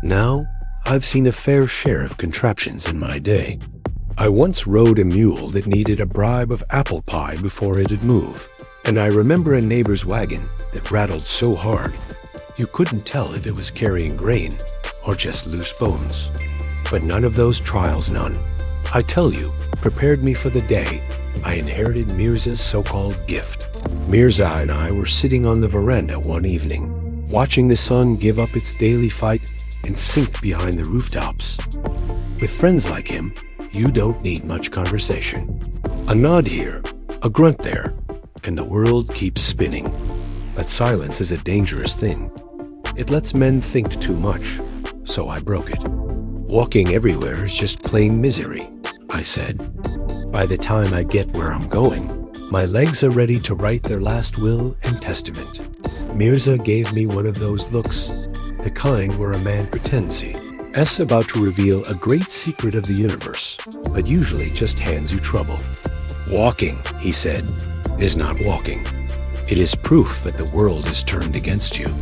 Now, I've seen a fair share of contraptions in my day. I once rode a mule that needed a bribe of apple pie before it'd move, and I remember a neighbor's wagon that rattled so hard you couldn't tell if it was carrying grain or just loose bones. But none of those trials, none, I tell you, prepared me for the day I inherited Mirza's so-called gift. Mirza and I were sitting on the veranda one evening, watching the sun give up its daily fight and sink behind the rooftops. With friends like him, you don't need much conversation. A nod here, a grunt there, and the world keeps spinning. But silence is a dangerous thing. It lets men think too much, so I broke it. Walking everywhere is just plain misery, I said. By the time I get where I'm going, my legs are ready to write their last will and testament. Mirza gave me one of those looks, the kind where a man pretends he's about to reveal a great secret of the universe, but usually just hands you trouble. Walking, he said, is not walking. It is proof that the world is turned against you.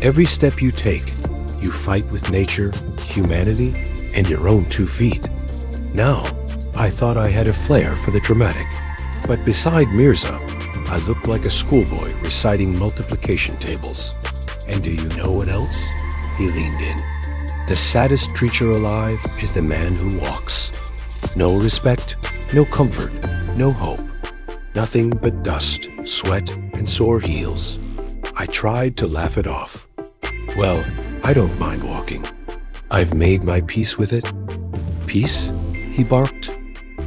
Every step you take, you fight with nature, humanity, and your own 2 feet. Now, I thought I had a flair for the dramatic, but beside Mirza, I looked like a schoolboy reciting multiplication tables. And do you know what else? He leaned in. The saddest creature alive is the man who walks. No respect, no comfort, no hope. Nothing but dust, sweat, and sore heels. I tried to laugh it off. Well, I don't mind walking. I've made my peace with it. Peace? He barked.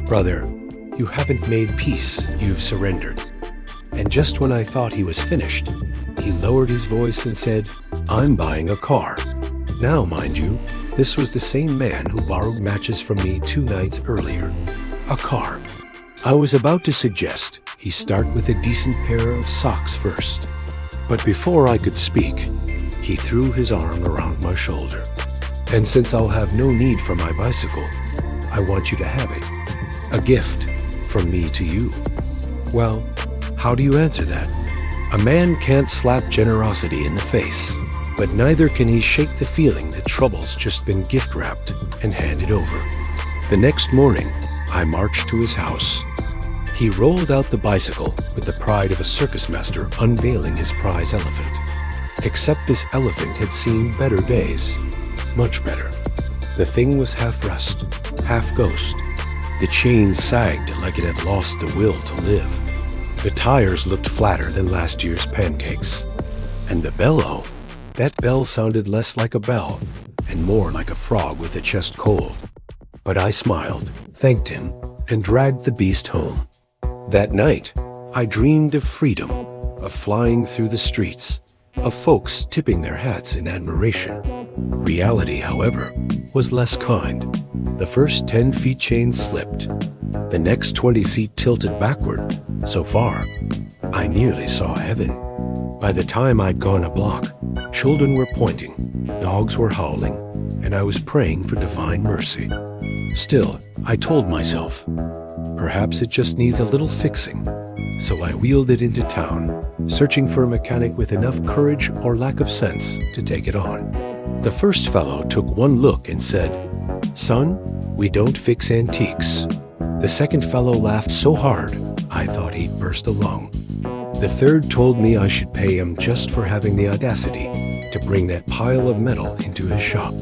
Brother, you haven't made peace, you've surrendered. And just when I thought he was finished, he lowered his voice and said, I'm buying a car. Now, mind you, this was the same man who borrowed matches from me 2 nights earlier. A car. I was about to suggest he start with a decent pair of socks first. But before I could speak, he threw his arm around my shoulder. And since I'll have no need for my bicycle, I want you to have it. A gift from me to you. Well, how do you answer that? A man can't slap generosity in the face, but neither can he shake the feeling that trouble's just been gift-wrapped and handed over. The next morning, I marched to his house. He rolled out the bicycle with the pride of a circus master unveiling his prize elephant. Except this elephant had seen better days. Much better. The thing was half rust, half ghost. The chain sagged like it had lost the will to live. The tires looked flatter than last year's pancakes. And the bellow, that bell sounded less like a bell and more like a frog with a chest cold. But I smiled, thanked him, and dragged the beast home. That night, I dreamed of freedom, of flying through the streets, of folks tipping their hats in admiration. Reality, however, was less kind. The first 10 feet chain slipped. The next 20 feet tilted backward. So far, I nearly saw heaven. By the time I'd gone a block, children were pointing, dogs were howling, and I was praying for divine mercy. Still, I told myself, perhaps it just needs a little fixing. So I wheeled it into town, searching for a mechanic with enough courage or lack of sense to take it on. The first fellow took one look and said, "Son, we don't fix antiques." The second fellow laughed so hard, I thought he'd burst a lung. The third told me I should pay him just for having the audacity to bring that pile of metal into his shop.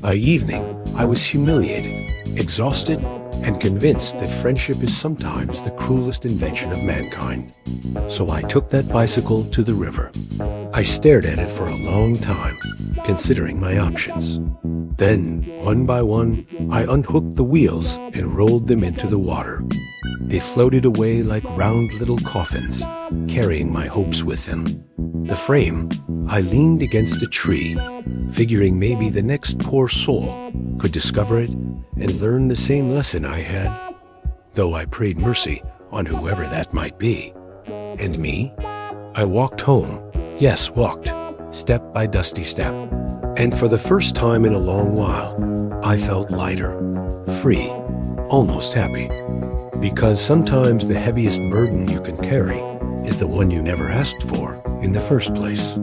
By evening, I was humiliated, exhausted, and convinced that friendship is sometimes the cruelest invention of mankind. So I took that bicycle to the river. I stared at it for a long time, considering my options. Then, one by one, I unhooked the wheels and rolled them into the water. They floated away like round little coffins, carrying my hopes with them. The frame, I leaned against a tree, figuring maybe the next poor soul could discover it and learn the same lesson I had, though I prayed mercy on whoever that might be. And me? I walked home. Yes, walked, step by dusty step. And for the first time in a long while, I felt lighter, free, almost happy. Because sometimes the heaviest burden you can carry is the one you never asked for in the first place.